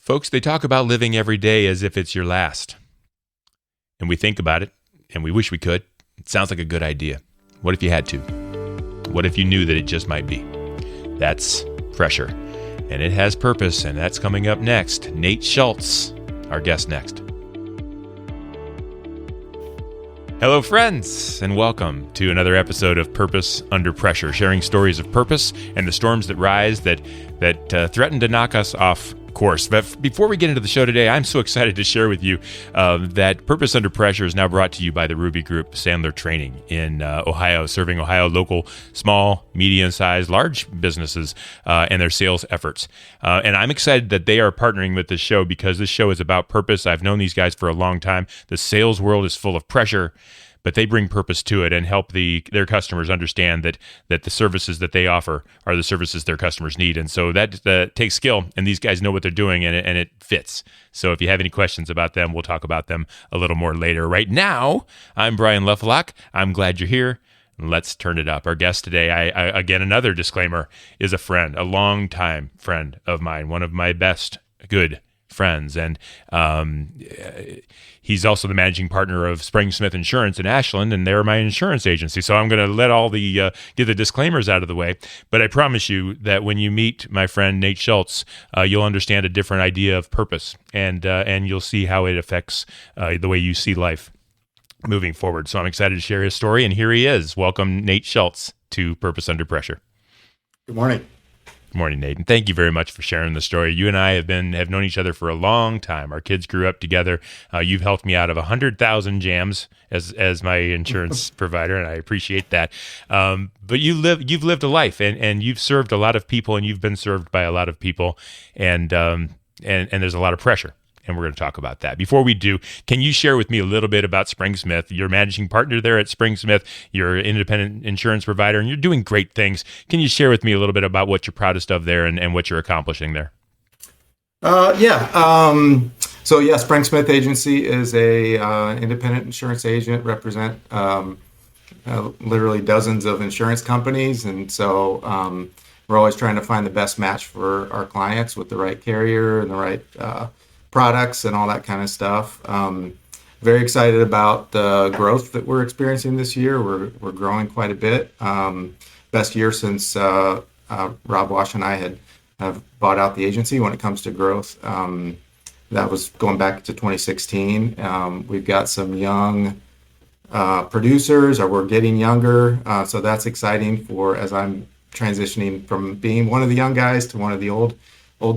Folks, they talk about living every day as if it's your last. And we think about it, and we wish we could. It sounds like a good idea. What if you had to? What if you knew that it just might be? That's pressure. And it has purpose, and that's coming up next. Nate Shultz, our guest next. Hello, friends, and welcome to another episode of Purpose Under Pressure, sharing stories of purpose and the storms that rise that threaten to knock us off course. But before we get into the show today, I'm so excited to share with you that Purpose Under Pressure is now brought to you by the Ruby Group Sandler Training in Ohio, serving Ohio local, small, medium-sized, large businesses and their sales efforts. And I'm excited that they are partnering with this show because this show is about purpose. I've known these guys for a long time. The sales world is full of pressure, but they bring purpose to it and help their customers understand that the services that they offer are the services their customers need. And so that takes skill, and these guys know what they're doing, and it fits. So if you have any questions about them, we'll talk about them a little more later. Right now, I'm Brian Lefelock. I'm glad you're here. Let's turn it up. Our guest today, I again, another disclaimer, is a friend, a longtime friend of mine, one of my best good friends. And he's also the managing partner of Spreng Smith Insurance in Ashland, and they're my insurance agency. So I'm going to let all the get the disclaimers out of the way. But I promise you that when you meet my friend Nate Shultz, you'll understand a different idea of purpose, and you'll see how it affects the way you see life moving forward. So I'm excited to share his story, and here he is. Welcome, Nate Shultz, to Purpose Under Pressure. Good morning. Good morning, Nate, and thank you very much for sharing the story. You and I have known each other for a long time. Our kids grew up together. You've helped me out of 100,000 jams as my insurance provider, and I appreciate that. But you've lived a life, and you've served a lot of people, and you've been served by a lot of people, and there's a lot of pressure. And we're going to talk about that. Before we do, can you share with me a little bit about Spreng Smith? You're managing partner there at Spreng Smith. You're an independent insurance provider, and you're doing great things. Can you share with me a little bit about what you're proudest of there and what you're accomplishing there? Spreng Smith Agency is a independent insurance agent, represent literally dozens of insurance companies. And so we're always trying to find the best match for our clients with the right carrier and the right products and all that kind of stuff. Very excited about the growth that we're experiencing this year. We're growing quite a bit. Best year since Rob Wash and I have bought out the agency when it comes to growth. That was going back to 2016. We've got some young producers, or we're getting younger. So that's exciting as I'm transitioning from being one of the young guys to one of the old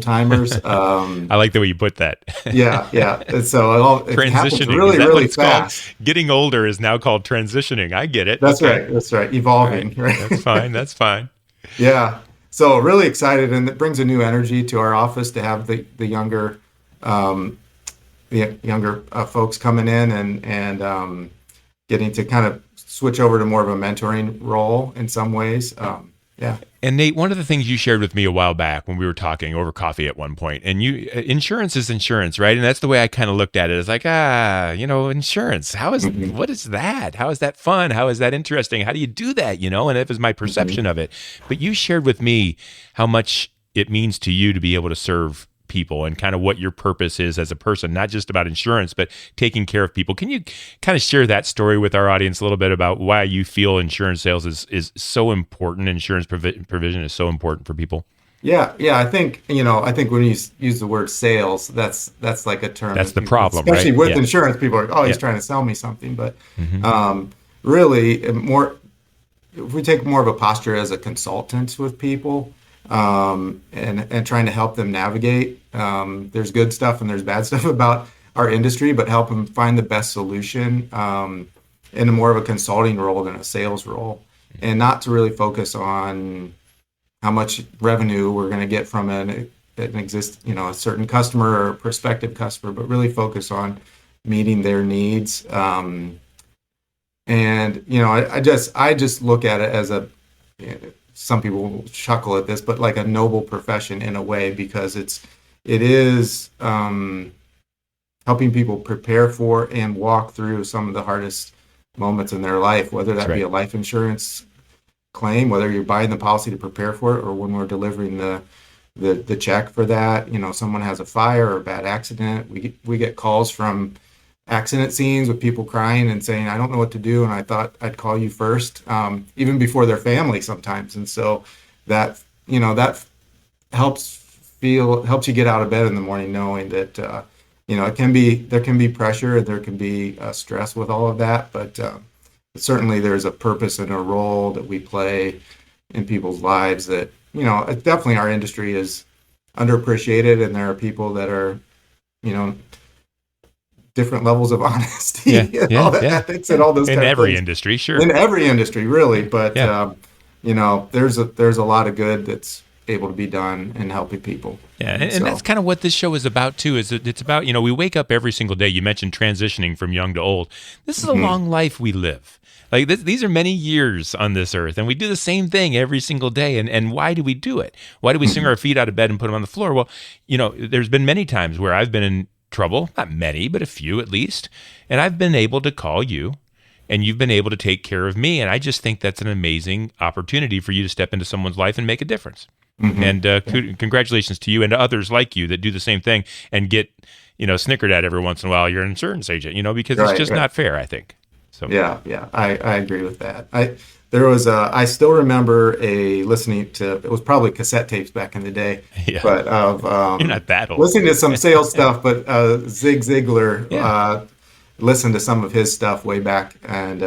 timers. I like the way you put that. Yeah. And so it happens really fast. Called? Getting older is now called transitioning. I get it. That's okay. That's right. Evolving. Right. That's fine. Yeah. So really excited, and it brings a new energy to our office to have the younger folks coming in and getting to kind of switch over to more of a mentoring role in some ways. Yeah. And Nate, one of the things you shared with me a while back when we were talking over coffee at one point, and insurance is insurance, right? And that's the way I kind of looked at it. It's like, insurance. What is that? How is that fun? How is that interesting? How do you do that? And it was my perception of it. But you shared with me how much it means to you to be able to serve people and kind of what your purpose is as a person, not just about insurance, but taking care of people. Can you kind of share that story with our audience a little bit about why you feel insurance sales is so important, insurance provision is so important for people? Yeah. I think when you use the word sales, that's like a term. That's the problem, especially right? with insurance. People are, he's trying to sell me something. But really, if we take more of a posture as a consultant with people, and trying to help them navigate. There's good stuff and there's bad stuff about our industry, but help them find the best solution in more of a consulting role than a sales role, and not to really focus on how much revenue we're going to get from a certain customer or prospective customer, but really focus on meeting their needs. I just look at it as some people will chuckle at this, but like a noble profession in a way, because it is helping people prepare for and walk through some of the hardest moments in their life, whether that be a life insurance claim, whether you're buying the policy to prepare for it, or when we're delivering the the check for that. Someone has a fire or a bad accident. We get calls from accident scenes with people crying and saying, I don't know what to do, and I thought I'd call you first, even before their family sometimes. And so that that helps you get out of bed in the morning, knowing that there can be pressure and there can be stress with all of that, but certainly there's a purpose and a role that we play in people's lives that definitely our industry is underappreciated, and there are people that are different levels of honesty, ethics, and all those in kind of every things. industry, sure. In every industry, really, but there's a lot of good that's able to be done in helping people. Yeah, and that's kind of what this show is about too. Is it's about we wake up every single day. You mentioned transitioning from young to old. This is a long life we live. Like these are many years on this earth, and we do the same thing every single day. And why do we do it? Why do we swing our feet out of bed and put them on the floor? Well, there's been many times where I've been in trouble, not many, but a few at least, and I've been able to call you, and you've been able to take care of me. And I just think that's an amazing opportunity for you to step into someone's life and make a difference. And congratulations to you and to others like you that do the same thing and get snickered at every once in a while. You're an insurance agent, because it's just not fair, I think. So I agree with that. I still remember listening to, it was probably cassette tapes back in the day, but of you're not that old. Listening to some sales stuff, but Zig Ziglar listened to some of his stuff way back, and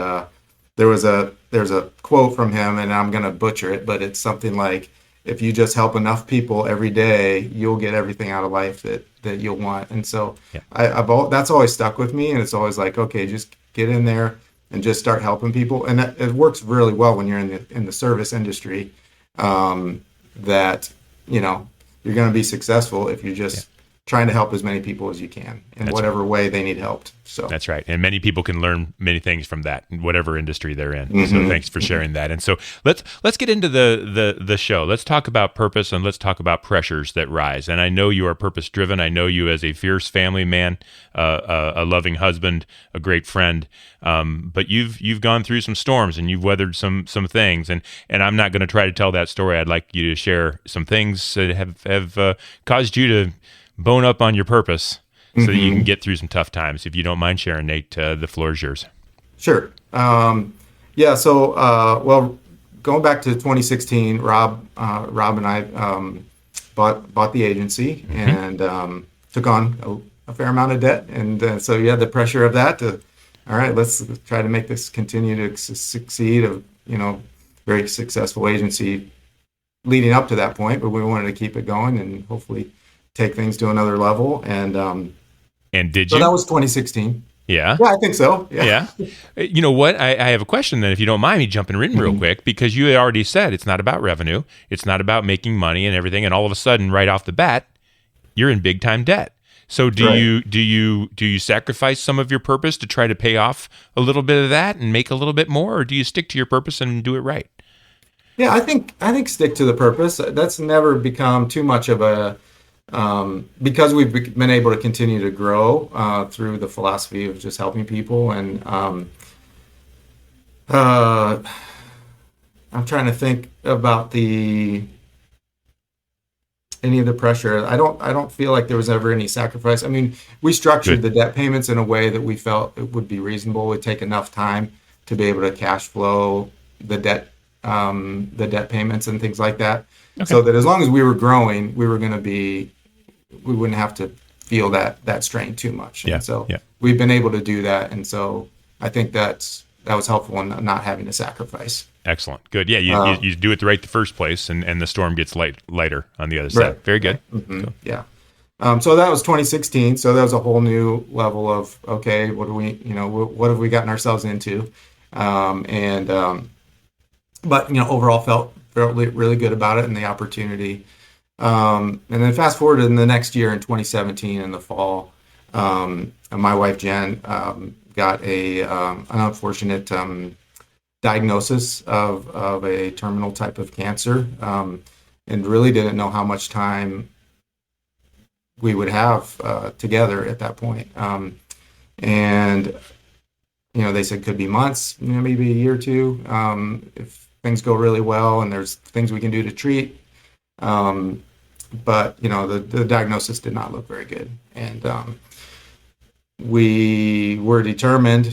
there's a quote from him, and I'm gonna butcher it, but it's something like, if you just help enough people every day, you'll get everything out of life that you'll want. And so that's always stuck with me, and it's always like, okay, just get in there and just start helping people. And it works really well when you're in the service industry, that you're going to be successful if you're just trying to help as many people as you can in whatever way they need helped. So that's right. And many people can learn many things from that in whatever industry they're in. So thanks for sharing that. And so let's get into the show. Let's talk about purpose, and let's talk about pressures that rise. And I know you are purpose driven. I know you as a fierce family man, a loving husband, a great friend. But you've gone through some storms and you've weathered some things. And I'm not going to try to tell that story. I'd like you to share some things that have caused you to bone up on your purpose so that you can get through some tough times. If you don't mind sharing, Nate, the floor is yours. Sure. So going back to 2016, Rob and I bought the agency and took on a fair amount of debt. And so you had the pressure of that to, all right, let's try to make this continue to succeed. Very successful agency leading up to that point, but we wanted to keep it going and hopefully take things to another level. And did so you? that was 2016. Yeah, I think so. Yeah. You know what? I have a question then, if you don't mind me jumping in real quick, because you had already said it's not about revenue, it's not about making money and everything, and all of a sudden, right off the bat, you're in big time debt. So do you sacrifice some of your purpose to try to pay off a little bit of that and make a little bit more, or do you stick to your purpose and do it right? Yeah, I think stick to the purpose. That's never become too much of a because we've been able to continue to grow through the philosophy of just helping people. And I'm trying to think about any of the pressure. I don't feel like there was ever any sacrifice. I mean, we structured the debt payments in a way that we felt it would be reasonable. It would take enough time to be able to cash flow the debt payments and things like that. Okay. So that as long as we were growing, we wouldn't have to feel that strain too much. And so we've been able to do that. And so I think that was helpful in not having to sacrifice. Excellent. Good. Yeah. You do it right the first place, and the storm gets lighter on the other side. Right. Very good. Right. Mm-hmm. Cool. Yeah. So that was 2016. So that was a whole new level of, okay, what have we gotten ourselves into? But overall felt really good about it and the opportunity. And then fast forward in the next year in 2017 in the fall, my wife Jen got an unfortunate diagnosis of a terminal type of cancer, and really didn't know how much time we would have together at that point. And they said could be months, maybe a year or two, if things go really well and there's things we can do to treat. but the diagnosis did not look very good, and we were determined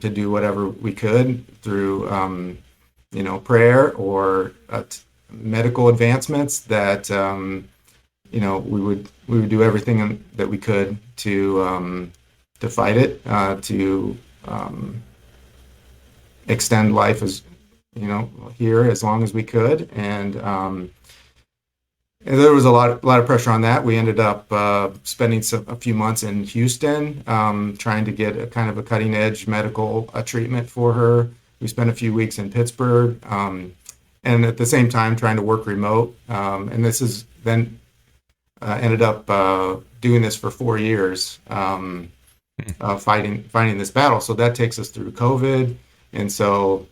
to do whatever we could through prayer or medical advancements that we would do everything that we could to fight it, to extend life as here as long as we could, and there was a lot of pressure on that. We ended up spending a few months in Houston, trying to get a kind of a cutting edge medical treatment for her. We spent a few weeks in Pittsburgh, and at the same time trying to work remote. And this is then ended up doing this for 4 years, fighting this battle. So that takes us through COVID, and so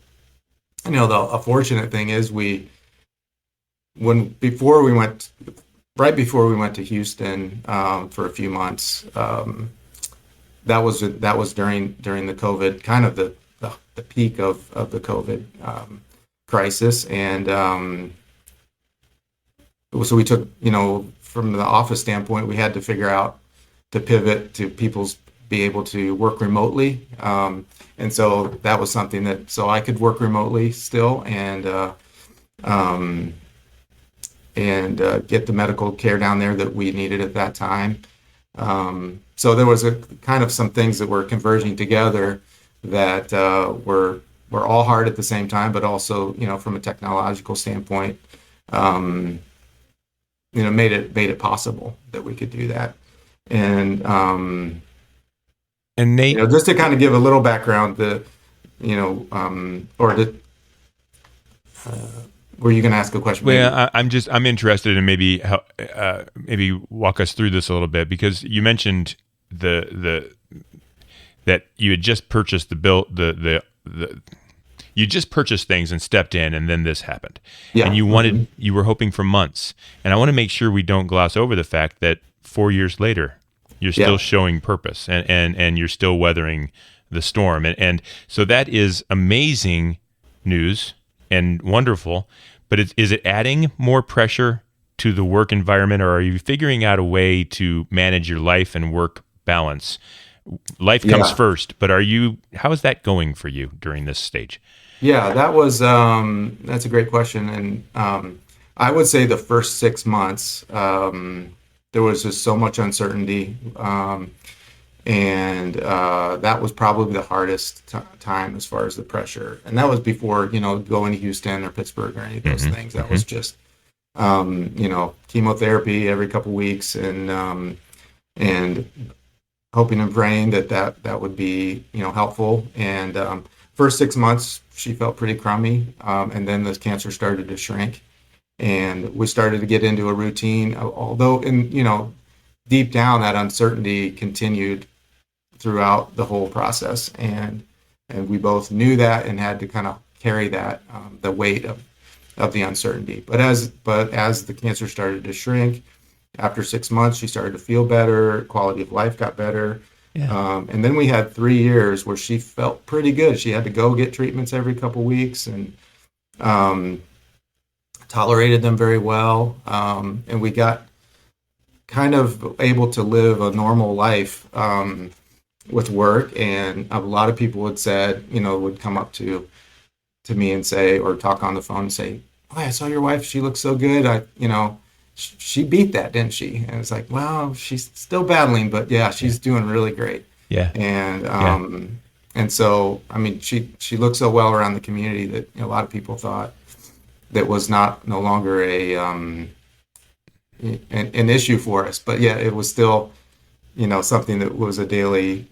the unfortunate thing is right before we went to Houston for a few months, that was during the COVID, kind of the peak of the COVID crisis, and so we took, from the office standpoint, we had to figure out to pivot to people's be able to work remotely, and so that was something that so I could work remotely still and get the medical care down there that we needed at that time. So there was a kind of some things that were converging together that were all hard at the same time, but also, from a technological standpoint, made it possible that we could do that. And Nate, just to kind of give a little background, were you going to ask a question? Well, I'm interested in maybe walk us through this a little bit, because you mentioned that you had just purchased you just purchased things and stepped in, and then this happened. Yeah. And you were hoping for months. And I want to make sure we don't gloss over the fact that 4 years later, you're still showing purpose and you're still weathering the storm. And so that is amazing news and wonderful, but is it adding more pressure to the work environment, or are you figuring out a way to manage your life and work balance? Life comes first, but how is that going for you during this stage? Yeah, that's a great question. And I would say the first 6 months, there was just so much uncertainty. And that was probably the hardest time as far as the pressure. And that was before, going to Houston or Pittsburgh or any of those things. That was just, chemotherapy every couple weeks and hoping and praying that would be, helpful. And first 6 months, she felt pretty crummy. And then the cancer started to shrink. And we started to get into a routine, although deep down that uncertainty continued throughout the whole process, and we both knew that and had to kind of carry that the weight of the uncertainty. But as the cancer started to shrink, after 6 months, she started to feel better. Quality of life got better. Yeah. And then we had 3 years where she felt pretty good. She had to go get treatments every couple weeks and tolerated them very well. And we got kind of able to live a normal life with work. And a lot of people would come up to me and say, or talk on the phone and say, "Oh, I saw your wife. She looks so good. She beat that, didn't she?" And it's like, well, she's still battling, but yeah, she's doing really great. Yeah. And and so, I mean, she looked so well around the community that a lot of people thought that was no longer an issue for us. But yeah, it was still, something that was a daily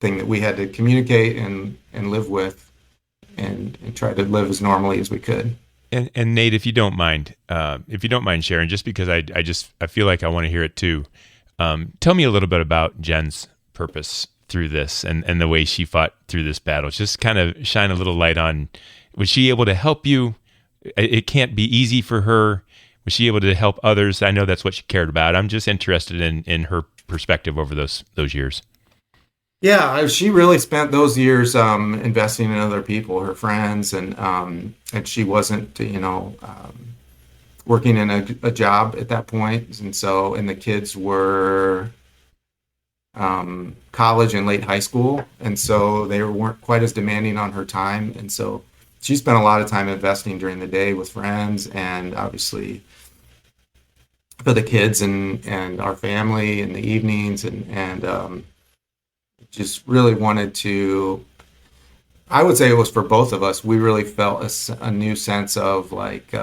thing that we had to communicate and live with and try to live as normally as we could. And Nate, if you don't mind sharing, just because I feel like I want to hear it too. Tell me a little bit about Jen's purpose through this and the way she fought through this battle. Just kind of shine a little light on, was she able to help you? It can't be easy for her. Was she able to help others? I know that's what she cared about. I'm just interested in her perspective over those years. Yeah, she really spent those years investing in other people, her friends, and she wasn't, working in a job at that point, and the kids were college and late high school, and so they weren't quite as demanding on her time, and so she spent a lot of time investing during the day with friends, and obviously for the kids and our family in the evenings, and just really wanted to. I would say it was for both of us. We really felt a new sense of like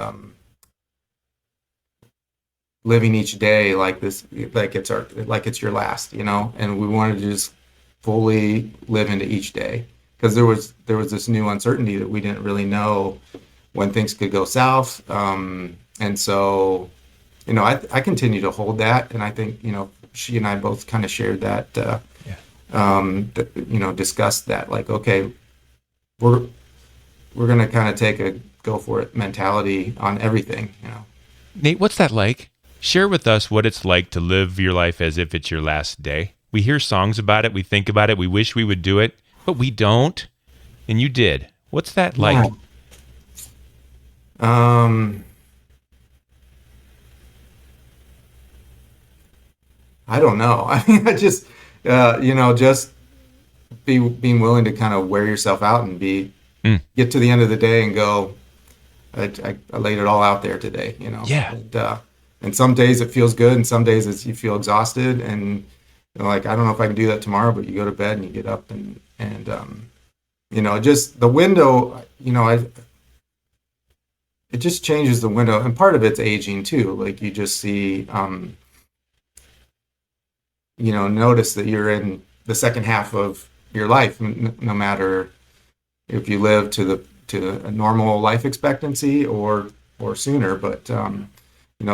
living each day like this, like it's your last, and we wanted to just fully live into each day, because there was this new uncertainty that we didn't really know when things could go south, and so I continue to hold that, and I think she and I both kind of shared that, discussed that, like, okay, we're going to kind of take a go for it mentality on everything. Nate, what's that like? Share with us what it's like to live your life as if it's your last day. We hear songs about it, we think about it, we wish we would do it, but we don't. And you did. What's that like? I don't know. I mean, I just, just being willing to kind of wear yourself out and get to the end of the day and go, I laid it all out there today, Yeah. And some days it feels good, and some days you feel exhausted, and like, I don't know if I can do that tomorrow, but you go to bed and you get up and just the window, it just changes the window, and part of it's aging too. Like, you just see, notice that you're in the second half of your life, no matter if you live to a normal life expectancy or sooner, but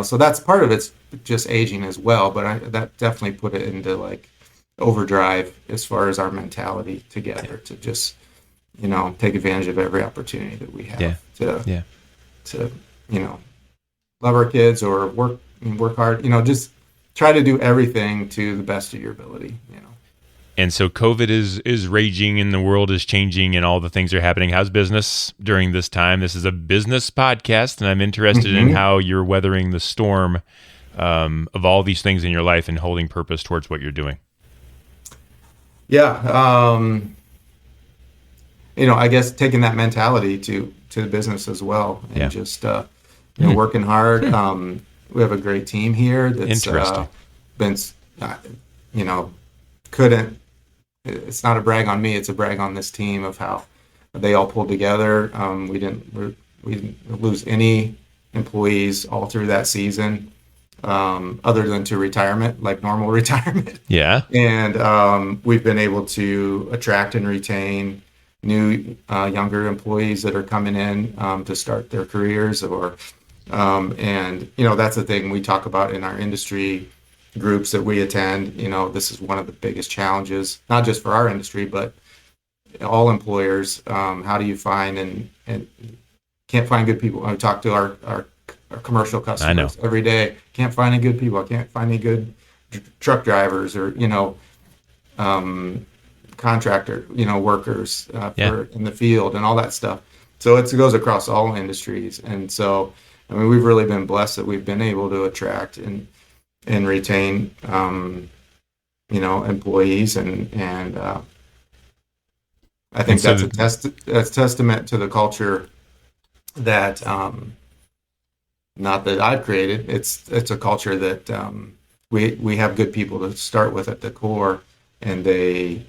so that's part of it's just aging as well. But that definitely put it into like overdrive as far as our mentality together to just take advantage of every opportunity that we have to love our kids or work hard, just try to do everything to the best of your ability. And so COVID is raging, and the world is changing, and all the things are happening. How's business during this time? This is a business podcast, and I'm interested in how you're weathering the storm of all these things in your life and holding purpose towards what you're doing. Yeah. I guess taking that mentality to the business as well, and just working hard. We have a great team here that's been, it's not a brag on me, it's a brag on this team of how they all pulled together. We didn't lose any employees all through that season, other than to retirement, like normal retirement. Yeah. And we've been able to attract and retain new younger employees that are coming in to start their careers, and that's the thing we talk about in our industry groups that we attend. This is one of the biggest challenges, not just for our industry, but all employers. How do you find and can't find good people? I talk to our commercial customers every day. Can't find any good people. I can't find any good truck drivers or contractor workers in the field and all that stuff. So it goes across all industries, and so we've really been blessed that we've been able to attract and retain, employees, and I think that's a testament to the culture that, not that I've created. It's a culture that we have good people to start with at the core, and they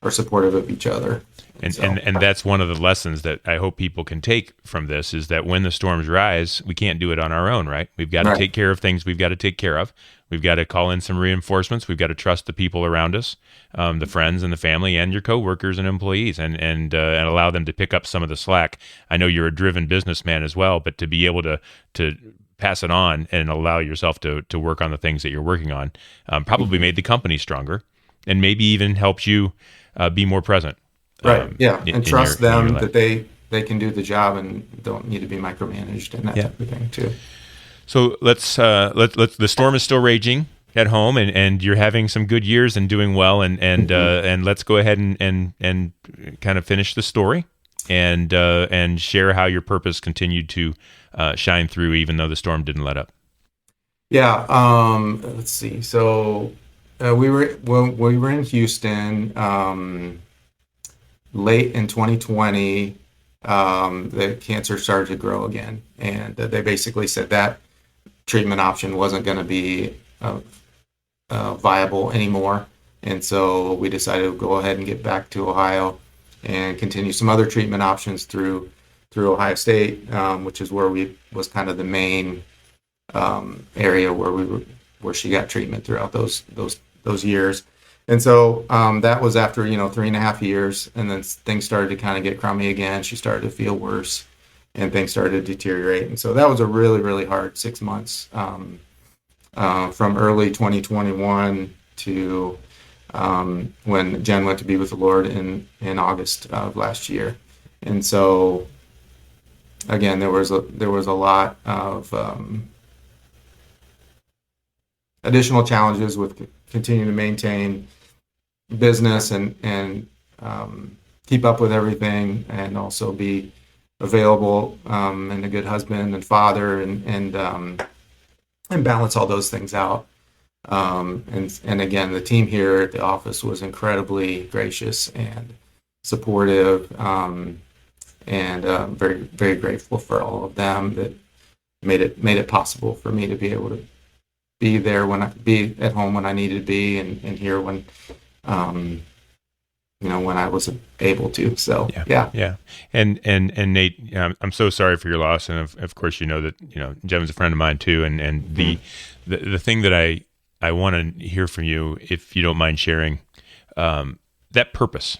are supportive of each other. And that's one of the lessons that I hope people can take from this, is that when the storms rise, we can't do it on our own, right? We've got to take care of things we've got to take care of. We've got to call in some reinforcements. We've got to trust the people around us, the friends and the family and your coworkers and employees, and allow them to pick up some of the slack. I know you're a driven businessman as well, but to be able to pass it on and allow yourself to work on the things that you're working on probably made the company stronger, and maybe even helped you be more present. Right. And trust them that they can do the job and don't need to be micromanaged and that type of thing too. So let's the storm is still raging at home, and you're having some good years and doing well, and let's go ahead and kind of finish the story and share how your purpose continued to shine through, even though the storm didn't let up? Yeah. Let's see. So we were in Houston late in 2020. The cancer started to grow again, and they basically said that treatment option wasn't going to be viable anymore. And so we decided to go ahead and get back to Ohio and continue some other treatment options through Ohio State, which is where was kind of the main area where she got treatment throughout those years. And so that was after 3.5 years, and then things started to kind of get crummy again. She started to feel worse, and things started to deteriorate. And so that was a really, really hard 6 months from early 2021 to when Jen went to be with the Lord in August of last year. And so again, there was a lot of additional challenges with continuing to maintain business and keep up with everything, and also be available and a good husband and father, and balance all those things out. And again, the team here at the office was incredibly gracious and supportive, and very, very grateful for all of them that made it possible for me to be able to be there be at home when I needed to be, and here when when I was able to. So yeah. And Nate, I'm so sorry for your loss, and of course that Jen was a friend of mine too, and the thing that I want to hear from you, if you don't mind sharing, that purpose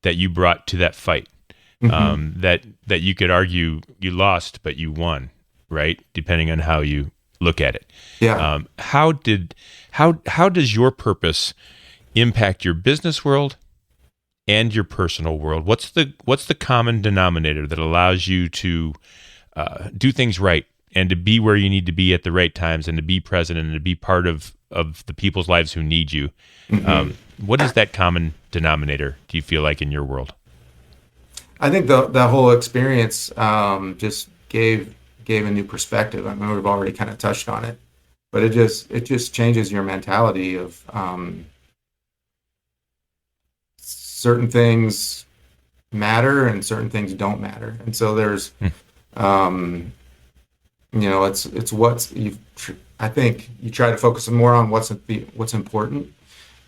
that you brought to that fight, that you could argue you lost, but you won, right? Depending on how you look at it. Yeah. How does your purpose impact your business world and your personal world? What's the common denominator that allows you to do things right, and to be where you need to be at the right times, and to be present, and to be part of the people's lives who need you? What is that common denominator, do you feel like, in your world? I think the whole experience just gave a new perspective. I mean, we've already kind of touched on it, but it just changes your mentality of certain things matter and certain things don't matter. And so there's I think you try to focus more on what's important,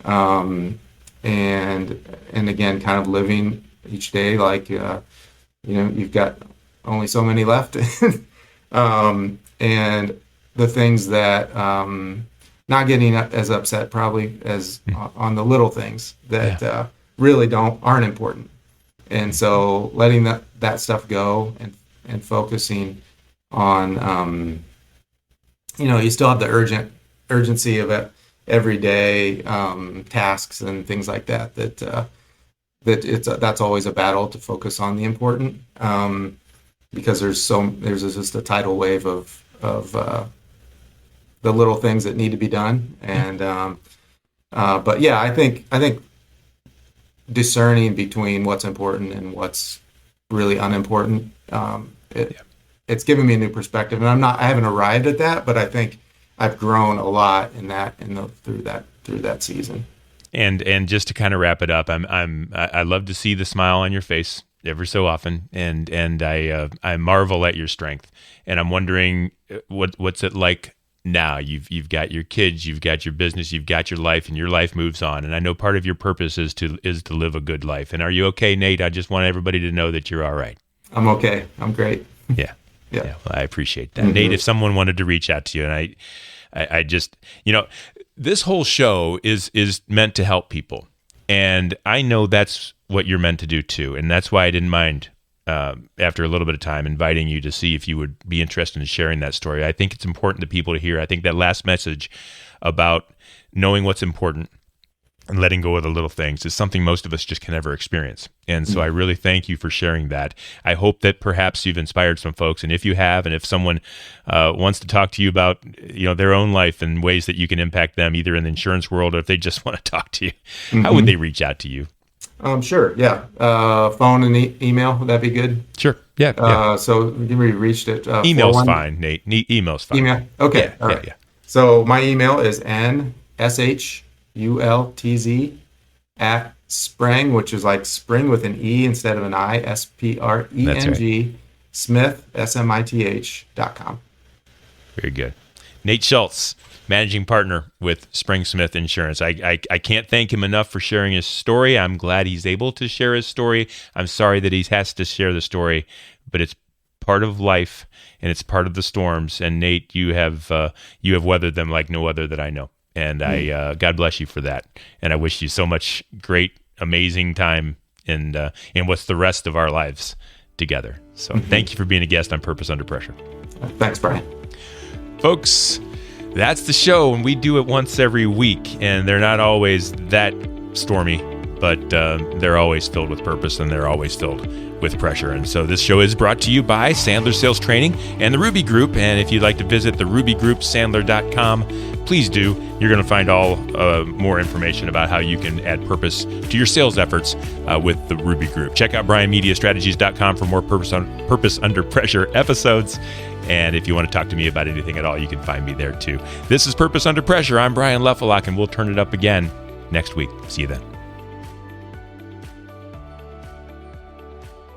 and again, kind of living each day like you've got only so many left, and the things that not getting as upset probably as on the little things that really aren't important, and so letting that stuff go and focusing on you still have the urgency of it everyday tasks and things like that's always a battle to focus on the important, because there's just a tidal wave of the little things that need to be done. And but yeah, I think discerning between what's important and what's really unimportant, it's given me a new perspective, and I haven't arrived at that, but I think I've grown a lot through that season. And just to kind of wrap it up, I love to see the smile on your face every so often, and I marvel at your strength. And I'm wondering what's it like now? You've got your kids, you've got your business, you've got your life, and your life moves on. And I know part of your purpose is to live a good life. And are you okay, Nate? I just want everybody to know that you're all right. I'm okay. I'm great. Yeah. Well, I appreciate that. Nate, if someone wanted to reach out to you, and I just, this whole show is meant to help people. And I know that's what you're meant to do too. And that's why I didn't mind, after a little bit of time, inviting you to see if you would be interested in sharing that story. I think it's important to people to hear. I think that last message about knowing what's important and letting go of the little things is something most of us just can never experience. And so I really thank you for sharing that. I hope that perhaps you've inspired some folks. And if you have, and if someone wants to talk to you about their own life and ways that you can impact them, either in the insurance world or if they just want to talk to you, how would they reach out to you? Sure. Yeah. Phone and email. Would that be good? Sure. Yeah. Yeah. So we reached it. Email's fine, Nate. Email's fine. Email. Okay. Yeah. All right. Yeah. So my email is nshultz@Spreng, which is like spring with an E instead of an I, SPRENG, That's right. Smith, SMITH.com. Very good. Nate Shultz, managing partner with Spreng Smith Insurance. I can't thank him enough for sharing his story. I'm glad he's able to share his story. I'm sorry that he has to share the story, but it's part of life and it's part of the storms. And Nate, you have weathered them like no other that I know. And I God bless you for that. And I wish you so much great, amazing time in what's the rest of our lives together. So thank you for being a guest on Purpose Under Pressure. Thanks, Brian. Folks, that's the show, and we do it once every week, and they're not always that stormy, but they're always filled with purpose, and they're always filled with pressure. And so this show is brought to you by Sandler Sales Training and the Ruby Group, and if you'd like to visit the Ruby Group, Sandler.com, please do. You're going to find all more information about how you can add purpose to your sales efforts with the Ruby Group. Check out BrianMediaStrategies.com for more Purpose Under Pressure episodes. And if you want to talk to me about anything at all, you can find me there too. This is Purpose Under Pressure. I'm Brian Leffelock, and we'll turn it up again next week. See you then.